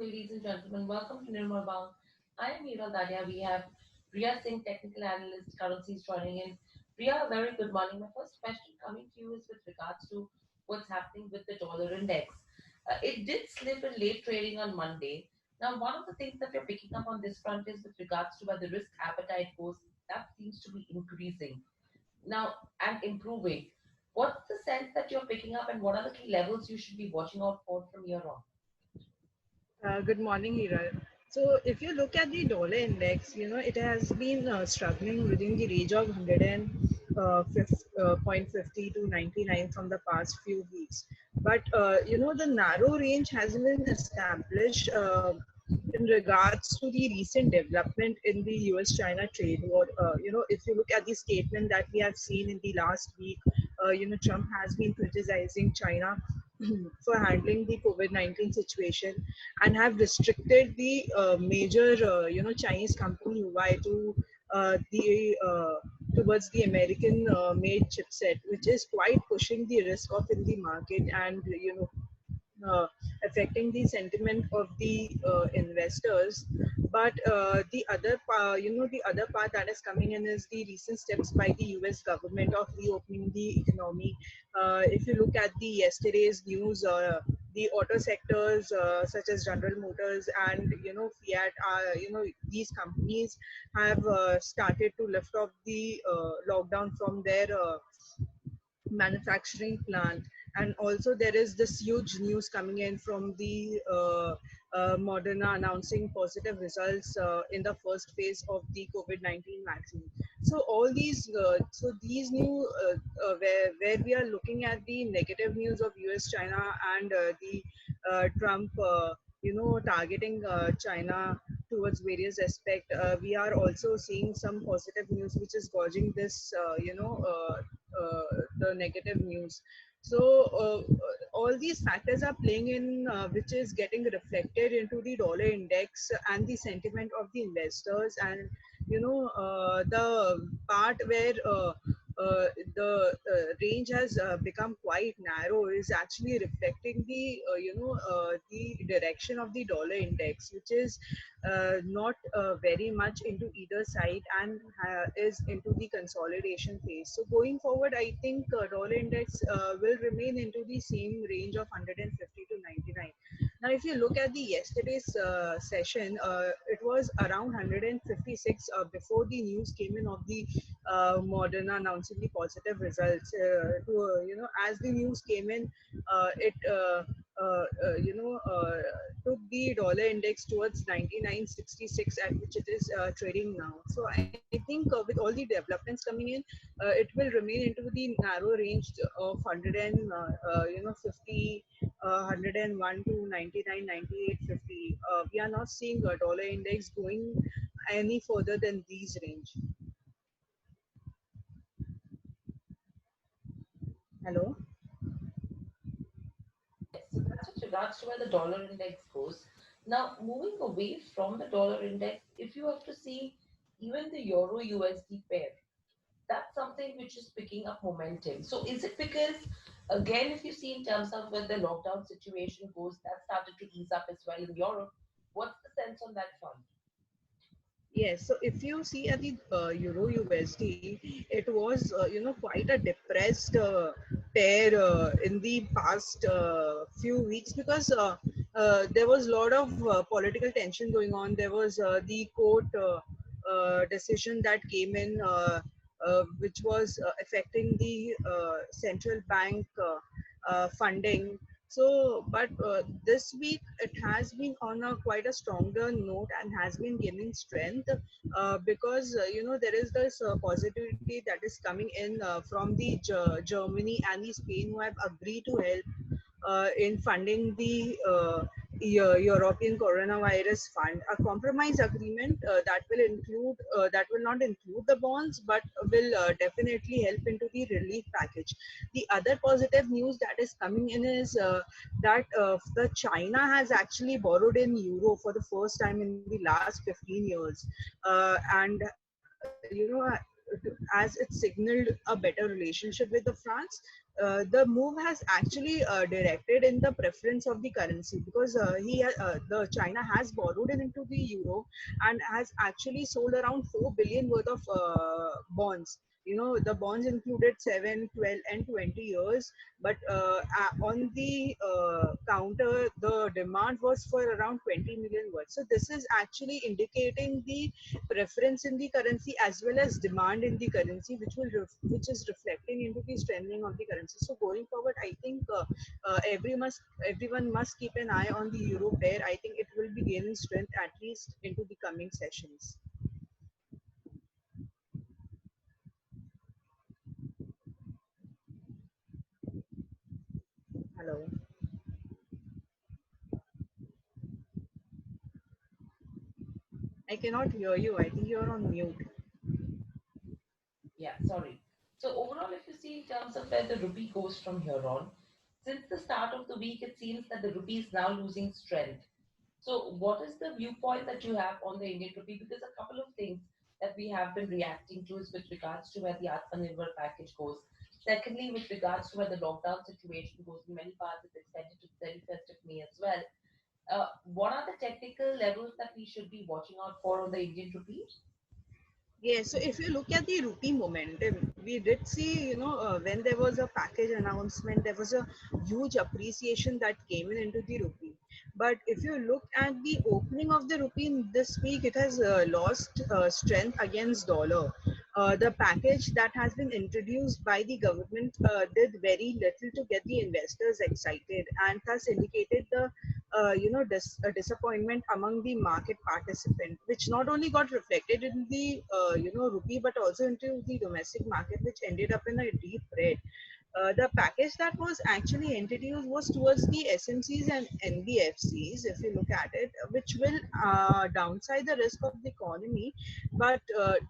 ladies and gentlemen. Welcome to Nirmal. I am Daria. We have Riya Singh, technical analyst, currencies joining in. Riya, a very good morning. My first question coming to you is with regards to what's happening with the dollar index. It did slip in late trading on Monday. Now, one of the things that we're picking up on this front is with regards to where the risk appetite goes, that seems to be increasing now and improving. What's the sense that you're picking up, and what are the key levels you should be watching out for from here on? Good morning, Hira. So, if you look at the dollar index, it has been struggling within the range of 100.50 to 99 from the past few weeks. But, the narrow range has been established in regards to the recent development in the US-China trade war. If you look at the statement that we have seen in the last week, Trump has been criticizing China for handling the COVID-19 situation and have restricted the major, Chinese company Huawei to the towards the American made chipset, which is quite pushing the risk off in the market and affecting the sentiment of the investors. But the other part that is coming in is the recent steps by the US government of reopening the economy. If you look at the yesterday's news, the auto sectors such as General Motors and Fiat, these companies have started to lift off the lockdown from their manufacturing plant. And also there is this huge news coming in from the Moderna announcing positive results in the first phase of the COVID-19 vaccine. So all these these new where we are looking at the negative news of US China and the Trump targeting China towards various aspects. We are also seeing some positive news which is gauging this the negative news. So all these factors are playing in, which is getting reflected into the dollar index and the sentiment of the investors. And the part where the range has become quite narrow is actually reflecting the the direction of the dollar index, which is not very much into either side and is into the consolidation phase. So going forward, I think dollar index will remain into the same range of 150 to 99. Now, if you look at the yesterday's session, it was around 156 before the news came in of the Moderna announcing the positive results. As the news came in, it took the dollar index towards 99.66, at which it is trading now. So I think with all the developments coming in, it will remain into the narrow range of 100 and 50, 101 to 99, 98, 50. We are not seeing a dollar index going any further than these range. Hello. Yes, so that's with regards to where the dollar index goes. Now, moving away from the dollar index, if you have to see even the Euro USD pair, that's something which is picking up momentum. So, is it because, again, if you see in terms of where the lockdown situation goes, that started to ease up as well in Europe? What's the sense on that front? Yes, so if you see at the Euro USD, it was quite a depressed pair in the past few weeks because there was a lot of political tension going on. There was the court decision that came in, which was affecting the central bank funding. So, but this week it has been on a quite a stronger note and has been gaining strength because there is this positivity that is coming in from the Germany and the Spain, who have agreed to help in funding the European Coronavirus Fund, a compromise agreement that will not include the bonds, but will definitely help into the relief package. The other positive news that is coming in is that the China has actually borrowed in euro for the first time in the last 15 years, and as it signaled a better relationship with the France. The move has actually directed in the preference of the currency, because the China has borrowed it into the euro and has actually sold around 4 billion worth of bonds. The bonds included 7, 12, and 20 years, but on the counter the demand was for around 20 million worth. So this is actually indicating the preference in the currency as well as demand in the currency, which is reflecting into the strengthening of the currency. So going forward, I think everyone must keep an eye on the euro pair. I think it will be gaining strength at least into the coming sessions. Hello, I cannot hear you. I think you're on mute. Yeah, sorry. So overall, if you see in terms of where the rupee goes from here on, since the start of the week, it seems that the rupee is now losing strength. So what is the viewpoint that you have on the Indian rupee? Because a couple of things that we have been reacting to is with regards to where the Atmanirbhar package goes. Secondly, with regards to where the lockdown situation goes in many parts, it's extended to the 31st of May as well. What are the technical levels that we should be watching out for on the Indian rupee? Yeah, so if you look at the rupee momentum, we did see, when there was a package announcement, there was a huge appreciation that came in into the rupee. But if you look at the opening of the rupee in this week, it has lost strength against dollar. The package that has been introduced by the government did very little to get the investors excited, and thus indicated the disappointment among the market participant, which not only got reflected in the rupee but also into the domestic market, which ended up in a deep red. The package that was actually introduced was towards the SMCs and NBFCs, if you look at it, which will downside the risk of the economy, but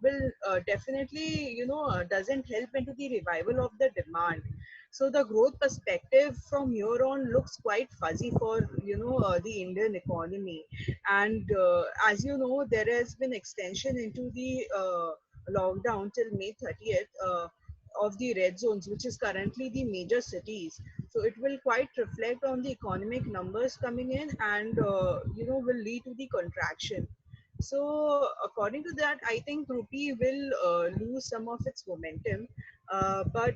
will definitely, doesn't help into the revival of the demand. So the growth perspective from here on looks quite fuzzy for the Indian economy. And as you know, there has been extension into the lockdown till May 30th. Of the red zones, which is currently the major cities. So it will quite reflect on the economic numbers coming in, and will lead to the contraction. So according to that, I think rupee will lose some of its momentum. But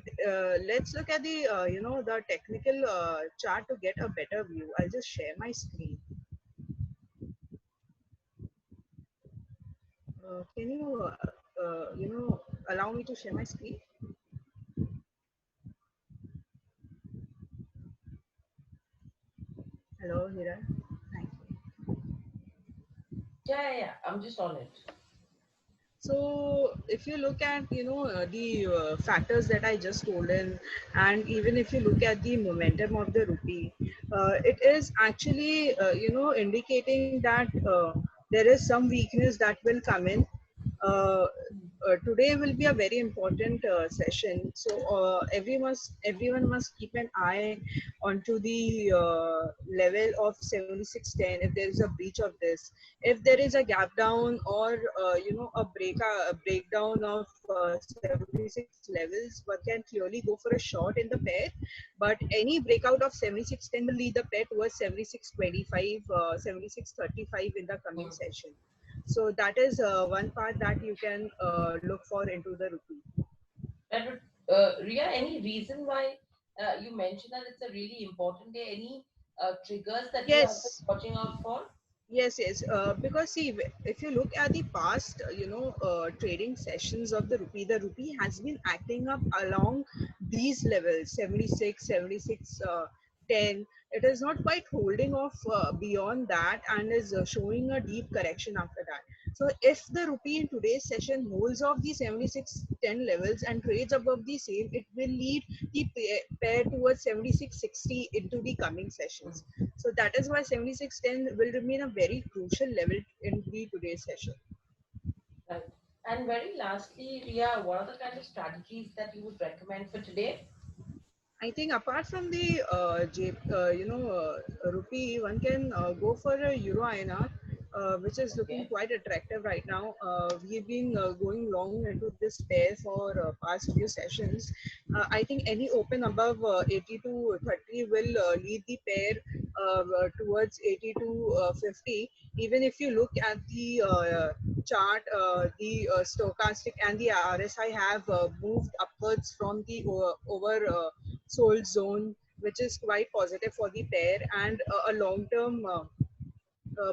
let's look at the the technical chart to get a better view. I'll just share my screen. Can you allow me to share my screen? Hello, Hira. Thank you. Yeah, yeah, yeah. I'm just on it. So if you look at the factors that I just told in, and even if you look at the momentum of the rupee, it is actually indicating that there is some weakness that will come in. Uh, Today will be a very important session, so everyone must keep an eye onto the level of 7610. If there is a breach of this, if there is a gap down or a breakdown of 76 levels, one can clearly go for a short in the pair. But any breakout of 7610 will lead the pair towards 7625, 7635 in the coming Mm. session. So that is one part that you can look for into the rupee. And Ria, any reason why you mentioned that it's a really important day? Any triggers that you have been Yes, watching out for? yes. Because see, if you look at the past, trading sessions of the rupee has been acting up along these levels, 76, 76, 10. It is not quite holding off beyond that, and is showing a deep correction after that. So if the rupee in today's session holds off the 76.10 levels and trades above the same, it will lead the pair towards 76.60 into the coming Mm. sessions. So that is why 7610 will remain a very crucial level in the today's session. Right. And very lastly, Ria, what are the kind of strategies that you would recommend for today? I think apart from the rupee, one can go for a euro INR. which is looking Okay. quite attractive right now. We've been going long into this pair for past few sessions. I think any open above 80 to 30 will lead the pair towards 80 to 50. Even if you look at the chart, the stochastic and the RSI have moved upwards from the over sold zone, which is quite positive for the pair, and a long term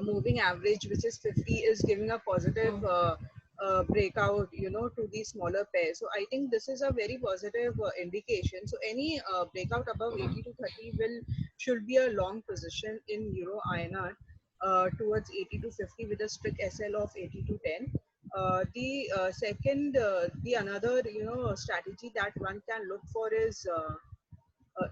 moving average, which is 50, is giving a positive Hmm. breakout, to the smaller pair. So I think this is a very positive indication. So any breakout above 80 to 30 will should be a long position in Euro INR towards 80 to 50 with a strict SL of 80 to 10. The another strategy that one can look for is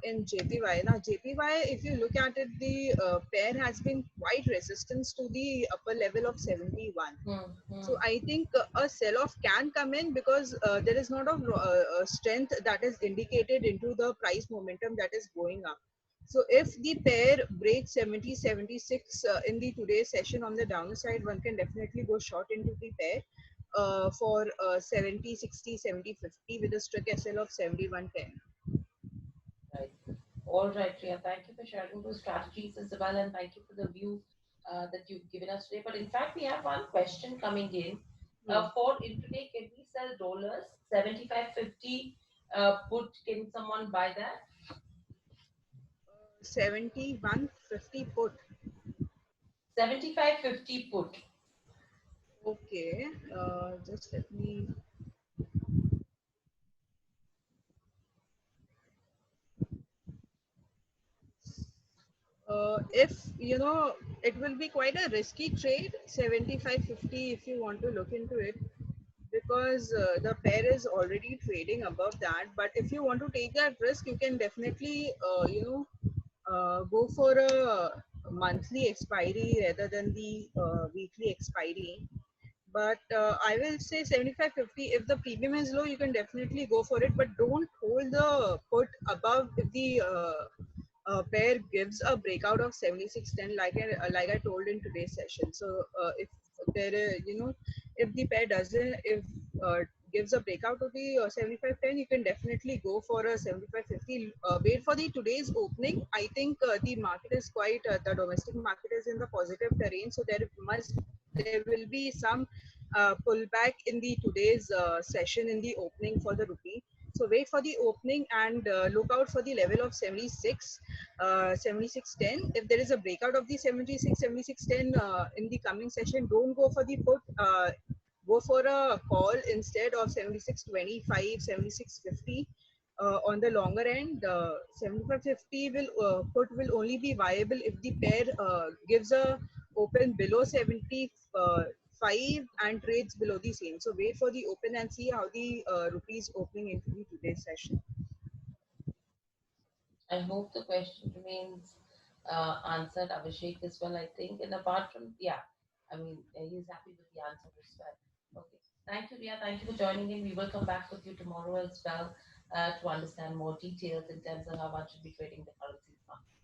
in JPY. Now, JPY, if you look at it, the pair has been quite resistant to the upper level of 71. Hmm. So Hmm. I think a sell-off can come in because there is not a strength that is indicated into the price momentum that is going up. So if the pair breaks 70, 76 in the today's session on the downside, one can definitely go short into the pair for 70, 60, 70, 50 with a strict SL of 71.10. Right. All right, Riya. Thank you for sharing those strategies as well, and thank you for the view that you've given us today. But in fact, we have one question coming in. Hmm. For intraday, can we sell dollars 75.50 put? Can someone buy that? 71.50 put. 75.50 put. Okay, just let me. If it will be quite a risky trade, 75.50 if you want to look into it, because the pair is already trading above that. But if you want to take that risk, you can definitely go for a monthly expiry rather than the weekly expiry. But I will say 75.50. If the premium is low, you can definitely go for it, but don't hold the put above if the pair gives a breakout of 76.10, like I told in today's session. So if there is, if the pair doesn't, if gives a breakout of the 75.10, you can definitely go for a 75.50. Wait for the today's opening. I think the market is quite the domestic market is in the positive terrain, so there will be some pullback in the today's session in the opening for the rupee. So wait for the opening and look out for the level of 76, 76.10. If there is a breakout of the 76, 76.10 in the coming session, don't go for the put. Go for a call instead of 76.25, 76.50. On the longer end, 75.50 will put will only be viable if the pair gives a open below 75 and trades below the same. So wait for the open and see how the rupee is opening into the today's session. I hope the question remains answered, Abhishek, as well, I think. And apart from, yeah, I mean, he's happy with the answer as well. Okay. Thank you, Riya. Thank you for joining in. We will come back with you tomorrow as well to understand more details in terms of how one should be trading the currencies market.